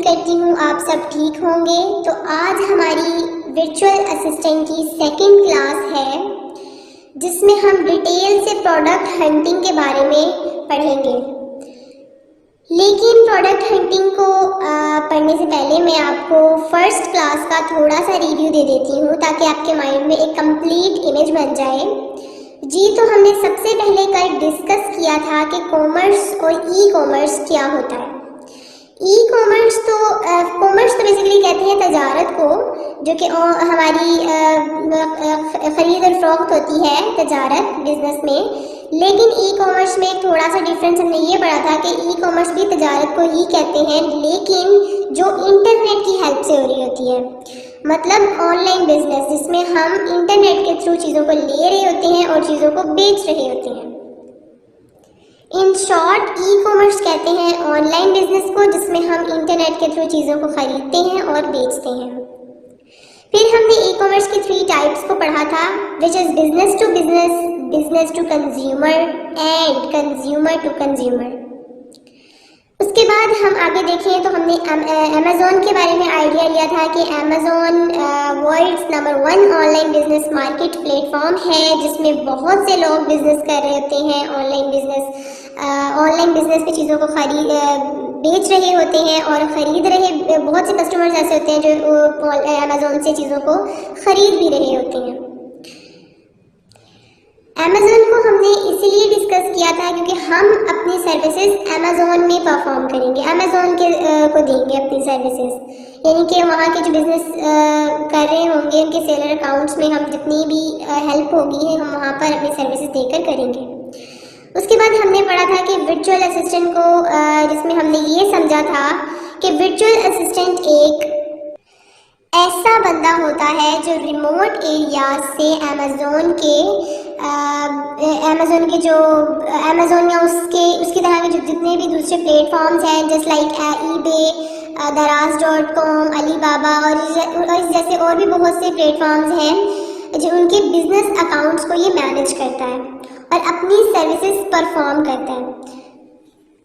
करती हूँ आप सब ठीक होंगे। तो आज हमारी वर्चुअल असिस्टेंट की सेकंड क्लास है जिसमें हम डिटेल से प्रोडक्ट हंटिंग के बारे में पढ़ेंगे। लेकिन प्रोडक्ट हंटिंग को पढ़ने से पहले मैं आपको फर्स्ट क्लास का थोड़ा सा रिव्यू दे देती हूँ ताकि आपके माइंड में एक कंप्लीट इमेज बन जाए। जी, तो हमने सबसे पहले कल डिस्कस किया था कि कॉमर्स और ई कॉमर्स क्या होता है। ई कॉमर्स तो बेसिकली कहते हैं तजारत को, जो कि हमारी ख़रीद और फरोख्त होती है तजारत बिजनेस में। लेकिन ई कॉमर्स में थोड़ा सा डिफरेंस हमने ये पढ़ा था कि ई कॉमर्स भी तजारत को ही कहते हैं, लेकिन जो इंटरनेट की हेल्प से हो रही होती है, मतलब ऑनलाइन बिजनेस जिसमें हम इंटरनेट के थ्रू चीज़ों को ले रहे होते हैं और चीज़ों को बेच रहे होते हैं। इन शॉर्ट ई कॉमर्स कहते हैं ऑनलाइन बिजनेस को जिसमें हम इंटरनेट के थ्रू चीज़ों को खरीदते हैं और बेचते हैं। फिर हमने ई कॉमर्स की 3 टाइप्स को पढ़ा था, which is business to business, business to consumer and consumer to consumer. उसके बाद हम आगे देखें तो हमने अमेज़ॉन के बारे में आइडिया लिया था कि Amazon world's number 1 online business market platform है जिसमें बहुत से लोग बिजनेस कर रहे होते हैं। ऑनलाइन बिजनेस पे चीज़ों को बेच रहे होते हैं और ख़रीद रहे, बहुत से कस्टमर्स ऐसे होते हैं जो अमेज़ॉन से चीज़ों को ख़रीद भी रहे होते हैं। अमेज़ॉन को हमने इसीलिए डिस्कस किया था क्योंकि हम अपनी सर्विसेज अमेज़ॉन में परफॉर्म करेंगे, अमेज़ॉन को देंगे अपनी सर्विसेज, यानी कि वहाँ के जो बिज़नेस कर रहे होंगे उनके सेलर अकाउंट्स में हम जितनी भी हेल्प होगी हम वहाँ पर अपनी सर्विसेज देकर करेंगे। उसके बाद हमने पढ़ा था कि वर्चुअल असिस्टेंट को, जिसमें हमने ये समझा था कि वर्चुअल असिस्टेंट एक ऐसा बंदा होता है जो रिमोट एरिया से अमेज़ॉन या उसकी तरह के जो जितने भी दूसरे प्लेटफॉर्म्स हैं, जस्ट लाइक ईबे, दराज.com, अलीबाबा और इस जैसे और भी बहुत से प्लेटफॉर्म्स हैं जो उनके बिजनेस अकाउंट्स को ये मैनेज करता है और अपनी सर्विसेज परफॉर्म करता है।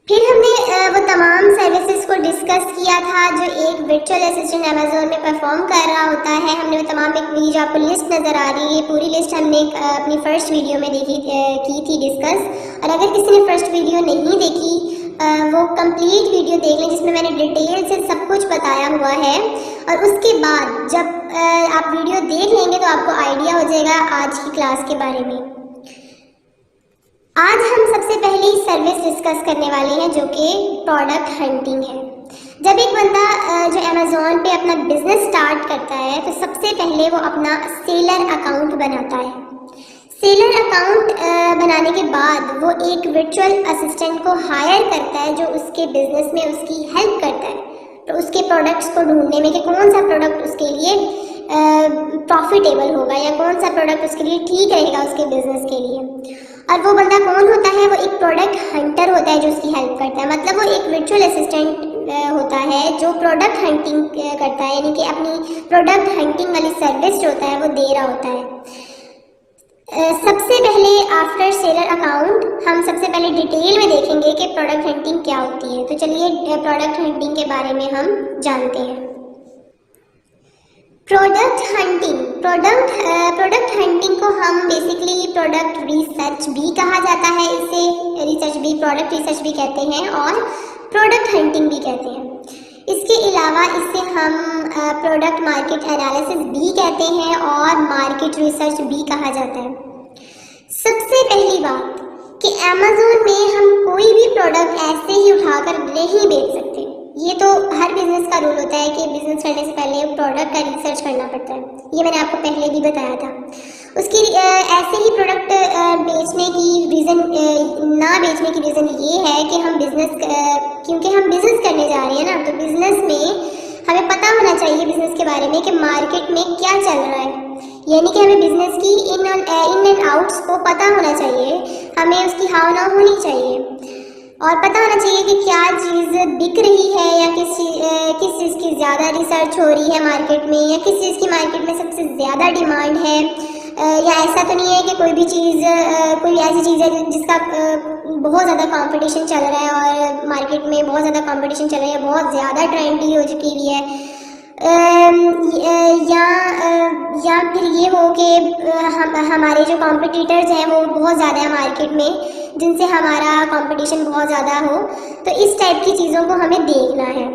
फिर हमने वो तमाम सर्विसेज को डिस्कस किया था जो एक वर्चुअल असिस्टेंट अमेज़ॉन में परफॉर्म कर रहा होता है। हमने वो तमाम, एक जो आपको लिस्ट नज़र आ रही है, पूरी लिस्ट हमने अपनी फर्स्ट वीडियो में की थी डिस्कस। और अगर किसी ने फर्स्ट वीडियो नहीं देखी वो कंप्लीट वीडियो देख लें जिसमें मैंने डिटेल से सब कुछ बताया हुआ है। और उसके बाद जब आप वीडियो देख लेंगे तो आपको आइडिया हो जाएगा आज की क्लास के बारे में। आज हम सबसे पहले सर्विस डिस्कस करने वाले हैं जो कि प्रोडक्ट हंटिंग है। जब एक बंदा जो अमेज़ॉन पे अपना बिजनेस स्टार्ट करता है तो सबसे पहले वो अपना सेलर अकाउंट बनाता है। सेलर अकाउंट बनाने के बाद वो एक वर्चुअल असिस्टेंट को हायर करता है जो उसके बिजनेस में उसकी हेल्प करता है, तो उसके प्रोडक्ट्स को ढूंढने में कि कौन सा प्रोडक्ट उसके लिए प्रॉफिटेबल होगा या कौन सा प्रोडक्ट उसके लिए ठीक रहेगा उसके बिजनेस के लिए। और वो बंदा कौन होता है? वो एक प्रोडक्ट हंटर होता है जो उसकी हेल्प करता है, मतलब वो एक वर्चुअल असिस्टेंट होता है जो प्रोडक्ट हंटिंग करता है, यानी कि अपनी प्रोडक्ट हंटिंग वाली सर्विस जो होता है वो दे रहा होता है। सबसे पहले आफ्टर सेलर अकाउंट हम सबसे पहले डिटेल में देखेंगे कि प्रोडक्ट हंटिंग क्या होती है। तो चलिए प्रोडक्ट हंटिंग के बारे में हम जानते हैं। प्रोडक्ट हंटिंग को हम बेसिकली प्रोडक्ट रिसर्च भी कहा जाता है, इसे प्रोडक्ट रिसर्च भी कहते हैं और प्रोडक्ट हंटिंग भी कहते हैं। इसके अलावा इसे हम प्रोडक्ट मार्केट एनालिसिस भी कहते हैं और मार्केट रिसर्च भी कहा जाता है। सबसे पहली बात कि अमेज़ॉन में हम कोई भी प्रोडक्ट ऐसे ही उठाकर नहीं बेच सकते। ये तो हर बिजनेस का रूल होता है कि बिजनेस करने से पहले प्रोडक्ट का रिसर्च करना पड़ता है, ये मैंने आपको पहले भी बताया था। उसकी ऐसे ही प्रोडक्ट ना बेचने की रीज़न ये है कि क्योंकि हम बिजनेस करने जा रहे हैं ना, तो बिजनेस में हमें पता होना चाहिए बिजनेस के बारे में कि मार्केट में क्या चल रहा है, यानी कि हमें बिजनेस की इन एंड आउट्स को पता होना चाहिए, हमें उसकी हाव नाव होनी चाहिए और पता होना चाहिए कि क्या चीज़ बिक रही है या किस चीज़ की ज़्यादा रिसर्च हो रही है मार्केट में, या किस चीज़ की मार्केट में सबसे ज़्यादा डिमांड है, या ऐसा तो नहीं है कि कोई भी चीज़ कोई ऐसी चीज़ है जिसका बहुत ज़्यादा कंपटीशन चल रहा है और मार्केट में बहुत ज़्यादा कंपटीशन चल रहा है, बहुत ज़्यादा ट्रेंडी हो चुकी हुई है। या फिर ये हो कि हमारे जो कॉम्पिटिटर्स हैं वो बहुत ज़्यादा है मार्केट में, जिनसे हमारा कंपटीशन बहुत ज़्यादा हो। तो इस टाइप की चीज़ों को हमें देखना है।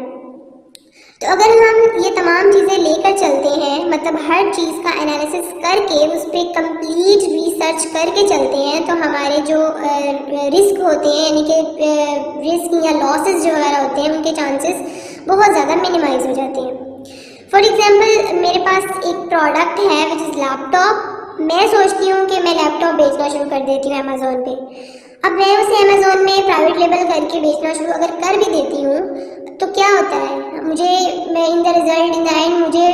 तो अगर हम ये तमाम चीज़ें लेकर चलते हैं, मतलब हर चीज़ का एनालिसिस करके उस पर कंप्लीट रिसर्च करके चलते हैं, तो हमारे जो रिस्क होते हैं, यानी कि रिस्क या लॉसेस जो वगैरह होते हैं, उनके चांसेस बहुत ज़्यादा मिनिमाइज हो जाते हैं। फॉर एग्जाम्पल, मेरे पास एक प्रोडक्ट है विच इज़ लैपटॉप। मैं सोचती हूँ कि मैं लैपटॉप बेचना शुरू कर देती हूँ अमेज़ोन पे। अब मैं उसे अमेज़ोन में प्राइवेट लेबल करके बेचना शुरू अगर कर भी देती हूँ, तो क्या होता है, मैं in the result in the end मुझे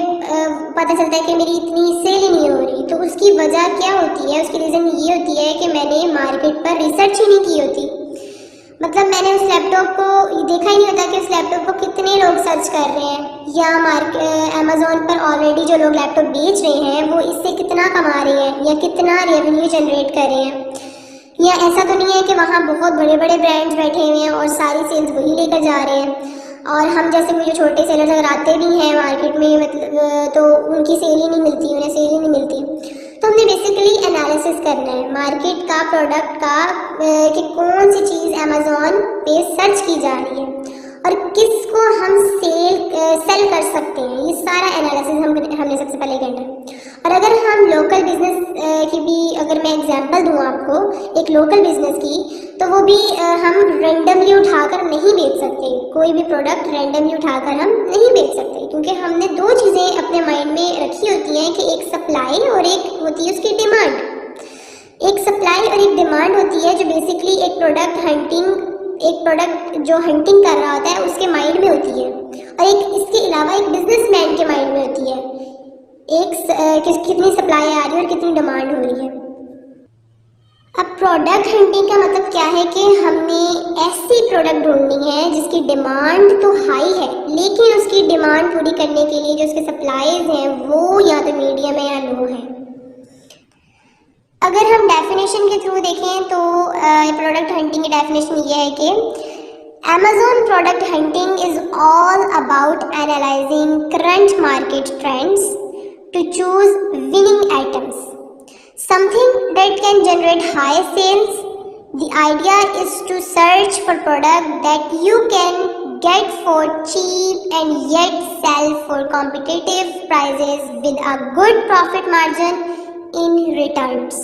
पता चलता है कि मेरी इतनी सेल ही नहीं हो रही। तो उसकी वजह क्या होती है? उसकी रीज़न ये होती है कि मैंने मार्केट पर रिसर्च ही नहीं की होती। मतलब मैंने उस लैपटॉप को देखा ही नहीं होता कि उस लैपटॉप को कितने लोग सर्च कर रहे हैं, या अमेज़ोन पर ऑलरेडी जो लोग लैपटॉप बेच रहे हैं वो इससे कितना कमा रहे हैं या कितना रेवेन्यू जनरेट कर रहे हैं। या ऐसा तो नहीं है कि वहाँ बहुत बड़े बड़े ब्रांड्स बैठे हुए हैं और सारी सेल्स वही लेकर जा रहे हैं, और हम जैसे कोई जो छोटे सेलर्स अगर आते भी हैं मार्केट में, मतलब तो उनकी सेल ही नहीं मिलती, उन्हें सेल ही नहीं मिलती। तो हमने बेसिकली एनालिसिस करना है मार्केट का, प्रोडक्ट का, कि कौन सी चीज़ अमेज़ॉन पे सर्च की जा रही है और किसको हम सेल कर सकते हैं। ये सारा एनालिसिस हमने सबसे पहले करना है। और अगर हम लोकल बिजनेस की भी अगर मैं एग्जांपल दूँ आपको एक लोकल बिजनेस की, तो वो भी हम रेंडमली उठाकर नहीं बेच सकते। कोई भी प्रोडक्ट रेंडमली उठाकर हम नहीं बेच सकते, क्योंकि हमने दो चीज़ें अपने माइंड में रखी होती हैं कि एक सप्लाई और एक होती है उसकी डिमांड। एक सप्लाई और एक डिमांड होती है जो बेसिकली एक प्रोडक्ट जो हंटिंग कर रहा होता है उसके माइंड में होती है, और एक इसके अलावा एक बिजनेसमैन के माइंड में होती है, कितनी सप्लाई आ रही है और कितनी डिमांड हो रही है। अब प्रोडक्ट हंटिंग का मतलब क्या है कि हमने ऐसी प्रोडक्ट ढूंढनी है जिसकी डिमांड तो हाई है, लेकिन उसकी डिमांड पूरी करने के लिए जो उसके सप्लाईज हैं वो या तो मीडियम है या लो है। अगर हम डेफिनेशन के थ्रू देखें तो प्रोडक्ट हंटिंग की डेफिनेशन ये है कि Amazon product hunting is all about analyzing current market trends to choose winning items, something that can generate high sales. The idea is to search for product that you can get for cheap and yet sell for competitive prices with a good profit margin in returns.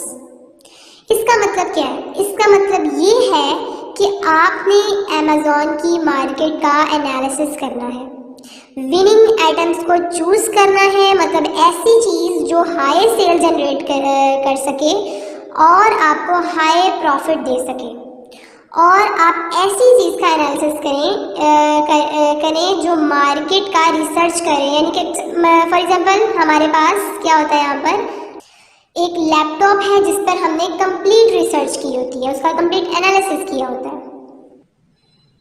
इसका मतलब क्या है? इसका मतलब ये है कि आपने अमेज़ॉन की मार्केट का एनालिसिस करना है, विनिंग आइटम्स को चूज करना है, मतलब ऐसी चीज़ जो हाई सेल जनरेट कर सके और आपको हाई प्रॉफिट दे सके, और आप ऐसी चीज़ का एनालिसिस करें जो मार्केट का रिसर्च करें। यानी कि फॉर एग्जांपल हमारे पास क्या होता है, यहाँ पर एक लैपटॉप है जिस पर हमने कंप्लीट रिसर्च की होती है, उसका कंप्लीट एनालिसिस किया होता है।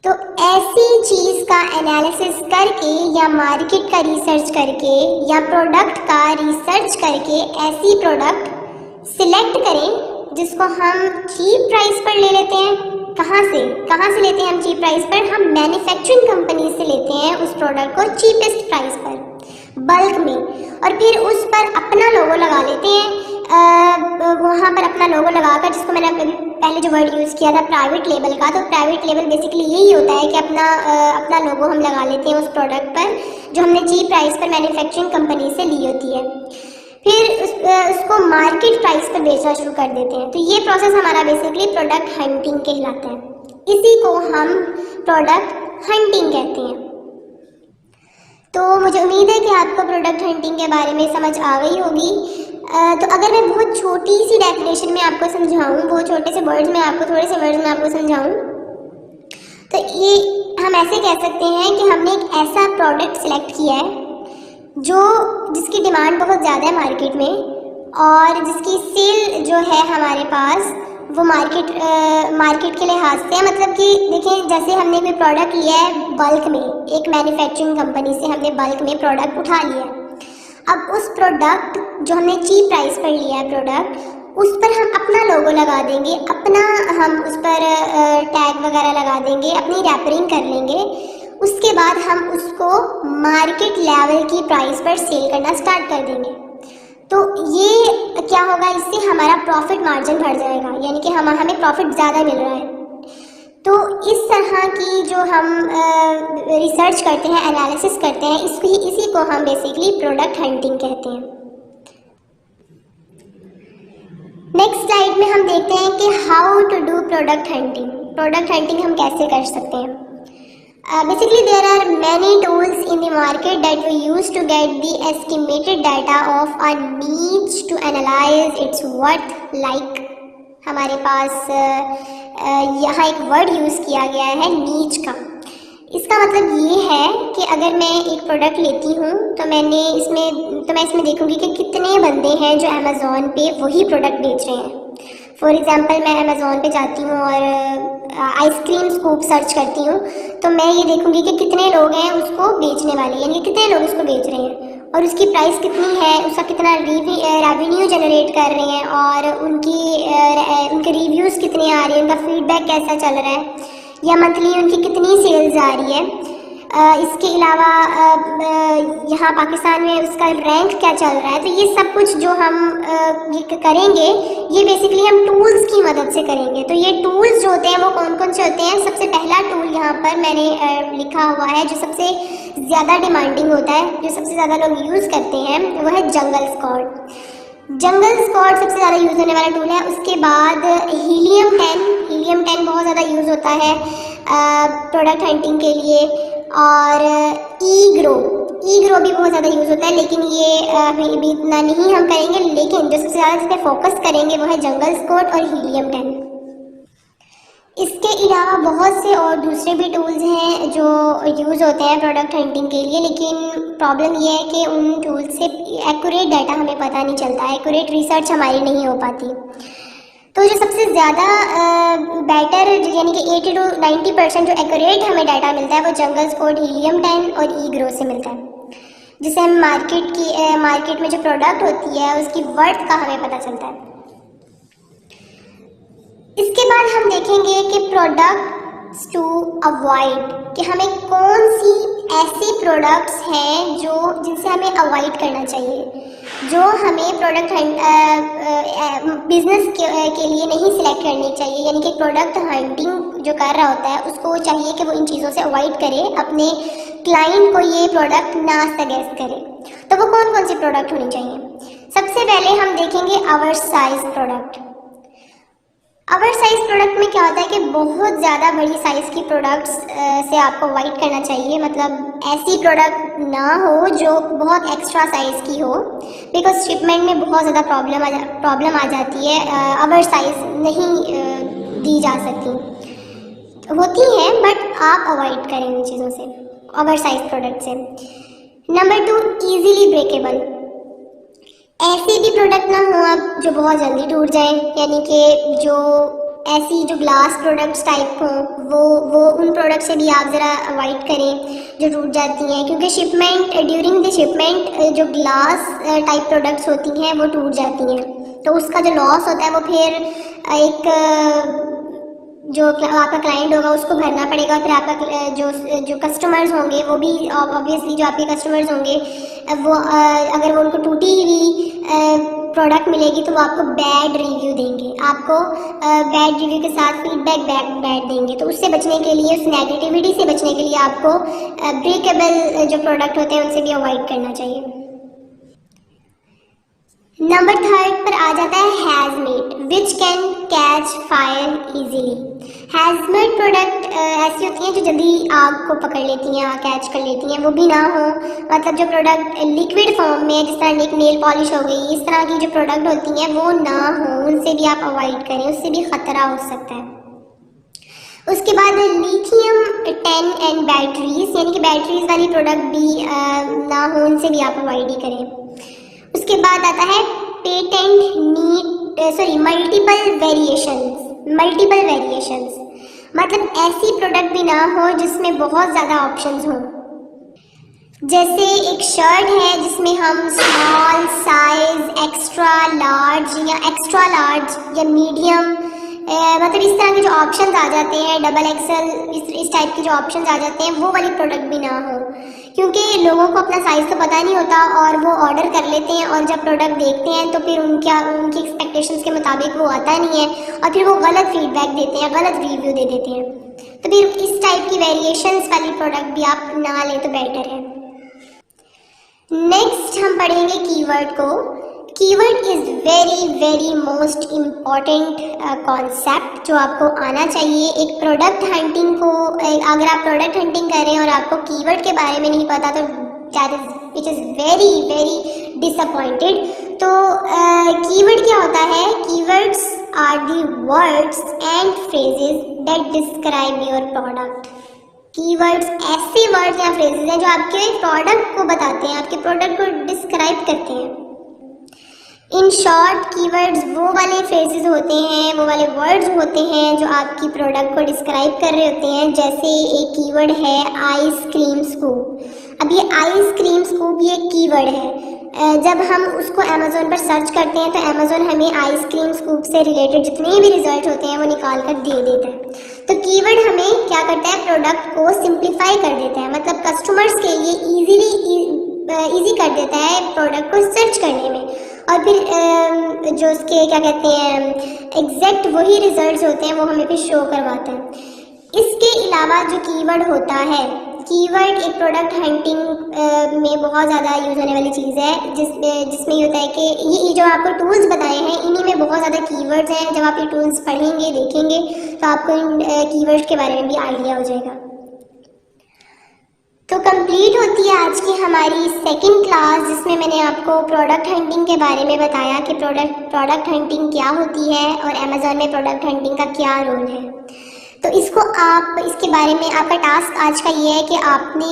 तो ऐसी चीज़ का एनालिसिस करके या मार्केट का रिसर्च करके या प्रोडक्ट का रिसर्च करके ऐसी प्रोडक्ट सिलेक्ट करें जिसको हम चीप प्राइस पर ले लेते हैं। कहाँ से लेते हैं हम चीप प्राइस पर? हम मैन्युफैक्चरिंग कंपनी से लेते हैं उस प्रोडक्ट को चीपेस्ट प्राइस पर, बल्क में, और फिर उस पर अपना लोगो लगा लेते हैं। वहाँ पर अपना लोगो लगाकर, जिसको मैंने पहले जो वर्ड यूज़ किया था प्राइवेट लेबल का, तो प्राइवेट लेबल बेसिकली यही होता है कि अपना लोगो हम लगा लेते हैं उस प्रोडक्ट पर जो हमने चीप प्राइस पर मैन्युफैक्चरिंग कंपनी से ली होती है, फिर उसको मार्केट प्राइस पर बेचना शुरू कर देते हैं। तो ये प्रोसेस हमारा बेसिकली प्रोडक्ट हंटिंग कहलाता है। इसी को हम प्रोडक्ट हंटिंग कहते हैं। तो मुझे उम्मीद है कि आपको प्रोडक्ट हंटिंग के बारे में समझ आ गई होगी। तो अगर मैं बहुत छोटी सी डेफिनेशन में आपको समझाऊँ, बहुत छोटे से वर्ड्स में आपको समझाऊँ, तो ये हम ऐसे कह सकते हैं कि हमने एक ऐसा प्रोडक्ट सिलेक्ट किया है जिसकी डिमांड बहुत ज़्यादा है मार्केट में, और जिसकी सेल जो है हमारे पास वो मार्केट के लिहाज से, मतलब कि देखिए जैसे हमने कोई प्रोडक्ट लिया है बल्क में, एक मैन्युफैक्चरिंग कंपनी से हमने बल्क में प्रोडक्ट उठा लिया। अब उस प्रोडक्ट जो हमने चीप प्राइस पर लिया है प्रोडक्ट, उस पर हम अपना लोगो लगा देंगे, अपना हम उस पर टैग वगैरह लगा देंगे, अपनी रैपरिंग कर लेंगे। उसके बाद हम उसको मार्केट लेवल की प्राइस पर सेल करना स्टार्ट कर देंगे। तो ये क्या होगा, इससे हमारा प्रॉफिट मार्जिन बढ़ जाएगा, यानी कि हमें प्रॉफिट ज़्यादा मिल रहा है। तो इस तरह की जो हम रिसर्च करते हैं, एनालिसिस करते हैं, इसी को हम बेसिकली प्रोडक्ट हंटिंग कहते हैं। नेक्स्ट स्लाइड में हम देखते हैं कि how to do product hunting. Product hunting हम कैसे कर सकते हैं। Basically there are many tools in the market that we use to get the estimated data of a niche to analyze its worth. Like हमारे पास यहाँ एक word use किया गया है नीच का। इसका मतलब ये है कि अगर मैं एक प्रोडक्ट लेती हूँ तो मैं इसमें देखूँगी कि कितने बंदे हैं जो अमेज़ॉन पे वही प्रोडक्ट बेच रहे हैं। फॉर एग्ज़ाम्पल मैं अमेज़ॉन पे जाती हूँ और आइसक्रीम स्कूप सर्च करती हूँ, तो मैं ये देखूँगी कि कितने लोग हैं उसको बेचने वाले, यानी कितने लोग उसको बेच रहे हैं और उसकी प्राइस कितनी है, उसका कितना रेवेन्यू जनरेट कर रहे हैं और उनके रिव्यूज़ कितने आ रहे हैं, उनका फीडबैक कैसा चल रहा है, या मंथली उनकी कितनी सेल्स आ रही है। इसके अलावा यहाँ पाकिस्तान में उसका रैंक क्या चल रहा है। तो ये सब कुछ जो हम ये करेंगे, ये बेसिकली हम टूल्स की मदद से करेंगे। तो ये टूल्स जो होते हैं वो कौन कौन से होते हैं। सबसे पहला टूल यहाँ पर मैंने लिखा हुआ है जो सबसे ज़्यादा डिमांडिंग होता है, जो सबसे ज़्यादा लोग यूज़ करते हैं, वो है जंगल स्क्वाड। जंगल स्क्वाड सबसे ज़्यादा यूज़ होने वाला टूल है। उसके बाद हीलियम 10 बहुत ज़्यादा यूज़ होता है प्रोडक्ट हंटिंग के लिए। और ईग्रो भी बहुत ज़्यादा यूज़ होता है, लेकिन ये अभी इतना नहीं हम करेंगे। लेकिन जो सबसे ज़्यादा जिस पर फोकस करेंगे वो है जंगल स्क्वाड और हीलियम 10। इसके अलावा बहुत से और दूसरे भी टूल्स हैं जो यूज़ होते हैं प्रोडक्ट हंटिंग के लिए, लेकिन प्रॉब्लम ये है कि उन टूल्स से एक्यूरेट डाटा हमें पता नहीं चलता, एक्यूरेट रिसर्च हमारी नहीं हो पाती। तो जो सबसे ज़्यादा बेटर यानी कि 80 to 90% जो एक्यूरेट हमें डाटा मिलता है वो जंगल स्क्वाड, हीलियम 10 और ईग्रो से मिलता है, जिससे हम मार्केट में जो प्रोडक्ट होती है उसकी वर्थ का हमें पता चलता है। इसके बाद हम देखेंगे कि प्रोडक्ट्स टू अवॉइड, कि हमें कौन सी ऐसी प्रोडक्ट्स हैं जिनसे हमें अवॉइड करना चाहिए, जो हमें प्रोडक्ट बिजनेस के लिए नहीं सिलेक्ट करनी चाहिए। यानी कि प्रोडक्ट हंटिंग जो कर रहा होता है उसको चाहिए कि वो इन चीज़ों से अवॉइड करे, अपने क्लाइंट को ये प्रोडक्ट ना सजेस्ट करे। तो वो कौन कौन सी प्रोडक्ट होनी चाहिए। सबसे पहले हम देखेंगे oversize product. Oversize product में क्या होता है कि बहुत ज़्यादा बड़ी साइज़ की प्रोडक्ट्स से आपको अवॉइड करना चाहिए। मतलब ऐसी प्रोडक्ट ना हो जो बहुत एक्स्ट्रा साइज़ की हो, बिकॉज शिपमेंट में बहुत ज़्यादा प्रॉब्लम आ जाती है। आवर साइज़ नहीं दी जा सकती, होती हैं, बट आप अवॉइड करें उन चीज़ों से, आवर साइज प्रोडक्ट से। Number 2, easily breakable. ऐसे भी प्रोडक्ट ना हो आप जो बहुत जल्दी टूट जाए, यानी कि जो ग्लास प्रोडक्ट्स टाइप हों, वो उन प्रोडक्ट से भी आप ज़रा अवॉइड करें जो टूट जाती हैं, क्योंकि ड्यूरिंग द शिपमेंट जो ग्लास टाइप प्रोडक्ट्स होती हैं वो टूट जाती हैं। तो उसका जो लॉस होता है वो फिर जो आपका क्लाइंट होगा उसको भरना पड़ेगा। फिर आपका जो कस्टमर्स होंगे वो भी ऑब्वियसली जो आपके कस्टमर्स होंगे वो अगर वो उनको टूटी हुई प्रोडक्ट मिलेगी तो वो आपको बैड रिव्यू देंगे, आपको बैड रिव्यू के साथ फीडबैक बैड देंगे। तो उससे बचने के लिए, उस नेगेटिविटी से बचने के लिए आपको ब्रेकेबल जो प्रोडक्ट होते हैं उनसे भी अवॉइड करना चाहिए। नंबर 3 पर आ जाता है hazmat, which can catch fire easily. Hazmat product ऐसी होती हैं जो जल्दी आग को पकड़ लेती हैं, कैच कर लेती हैं। वो भी ना हो, मतलब जो प्रोडक्ट लिक्विड फॉर्म में, जिस तरह एक नेल पॉलिश हो गई, इस तरह की जो प्रोडक्ट होती हैं वो ना हो, उनसे भी आप अवॉइड करें, उससे भी ख़तरा हो सकता है। उसके बाद लिथियम 10 एंड बैटरीज, यानी कि बैटरीज वाली प्रोडक्ट भी ना हो, उनसे भी आप अवॉइड ही करें। उसके बाद आता है मल्टीपल वेरिएशंस, मतलब ऐसी प्रोडक्ट भी ना हो जिसमें बहुत ज़्यादा ऑप्शंस हों। जैसे एक शर्ट है जिसमें हम स्मॉल साइज, एक्स्ट्रा लार्ज या मीडियम, मतलब इस तरह के जो ऑप्शंस आ जाते हैं, डबल एक्सल, इस टाइप के जो ऑप्शंस आ जाते हैं, वो वाली प्रोडक्ट भी ना हो, क्योंकि लोगों को अपना साइज़ तो पता नहीं होता और वो ऑर्डर कर लेते हैं और जब प्रोडक्ट देखते हैं तो फिर उनकी एक्सपेक्टेशंस के मुताबिक वो आता नहीं है और फिर वो गलत फीडबैक देते हैं, गलत रिव्यू दे देते हैं। तो फिर इस टाइप की वेरिएशंस वाली प्रोडक्ट भी आप ना लें तो बेटर है। नेक्स्ट हम पढ़ेंगे कीवर्ड को। Keyword is very most important concept जो आपको आना चाहिए। एक प्रोडक्ट हंटिंग को, अगर आप प्रोडक्ट हंटिंग कर रहे हैं और आपको कीवर्ड के बारे में नहीं पता तो विच इज़ वेरी डिसअपॉइंटेड। तो कीवर्ड क्या होता है? Keywords are the words and phrases that describe your product. Keywords ऐसे वर्ड्स या फ्रेजेस हैं जो आपके प्रोडक्ट को बताते हैं, आपके प्रोडक्ट को डिस्क्राइब करते हैं। इन शॉर्ट, कीवर्ड्स वो वाले फ्रेजेस होते हैं, वो वाले वर्ड्स होते हैं जो आपकी प्रोडक्ट को डिस्क्राइब कर रहे होते हैं। जैसे एक कीवर्ड है आइसक्रीम स्कूप। अब ये आइसक्रीम स्कूप ये कीवर्ड है। जब हम उसको अमेज़ोन पर सर्च करते हैं तो अमेज़ोन हमें आइसक्रीम स्कूप से रिलेटेड जितने भी रिजल्ट होते हैं वो निकाल कर दे देता है। तो कीवर्ड हमें क्या करता है? प्रोडक्ट को सिंप्लीफाई कर देता है, मतलब कस्टमर्स के लिए ईजी कर देता है प्रोडक्ट को सर्च करने में, और फिर जो उसके क्या कहते हैं एग्जैक्ट वही रिजल्ट्स होते हैं वो हमें फिर शो करवाता है। इसके अलावा जो कीवर्ड होता है, कीवर्ड एक प्रोडक्ट हंटिंग में बहुत ज़्यादा यूज़ होने वाली चीज़ है, जिसमें ये होता है कि ये जो आपको टूल्स बताए हैं इन्हीं में बहुत ज़्यादा कीवर्ड्स हैं। जब आप ये टूल्स पढ़ेंगे, देखेंगे तो आपको इन कीवर्ड्स के बारे में भी आइडिया हो जाएगा। तो कंप्लीट होती है आज की हमारी सेकंड क्लास, जिसमें मैंने आपको प्रोडक्ट हंटिंग के बारे में बताया कि प्रोडक्ट हंटिंग क्या होती है और अमेज़ॉन में प्रोडक्ट हंटिंग का क्या रोल है। तो इसके बारे में आपका टास्क आज का ये है कि आपने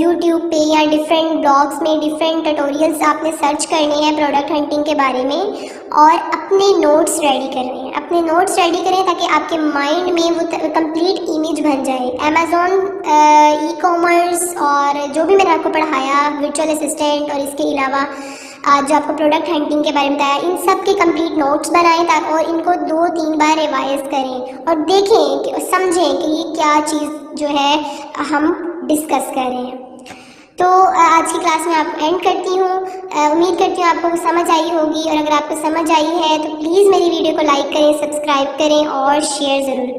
यूट्यूब पे या डिफरेंट ब्लॉग्स में डिफरेंट ट्यूटोरियल्स आपने सर्च करने हैं प्रोडक्ट हंटिंग के बारे में और अपने नोट्स रेडी करने हैं। अपने नोट्स रेडी करें ताकि आपके माइंड में वो कंप्लीट इमेज बन जाए। अमेज़ॉन ई-कॉमर्स और जो भी मैंने आपको पढ़ाया, वर्चुअल असिस्टेंट और इसके अलावा जो आपको प्रोडक्ट हंटिंग के बारे में बताया, इन सब के कंप्लीट नोट्स बनाएं और इनको 2-3 बार रिवाइज करें और देखें कि समझें कि ये क्या चीज़ जो है हम डिस्कस कर रहे हैं। तो आज की क्लास में आपको एंड करती हूँ। उम्मीद करती हूँ आपको समझ आई होगी और अगर आपको समझ आई है तो प्लीज़ मेरी वीडियो को लाइक करें, सब्सक्राइब करें और शेयर ज़रूर करें।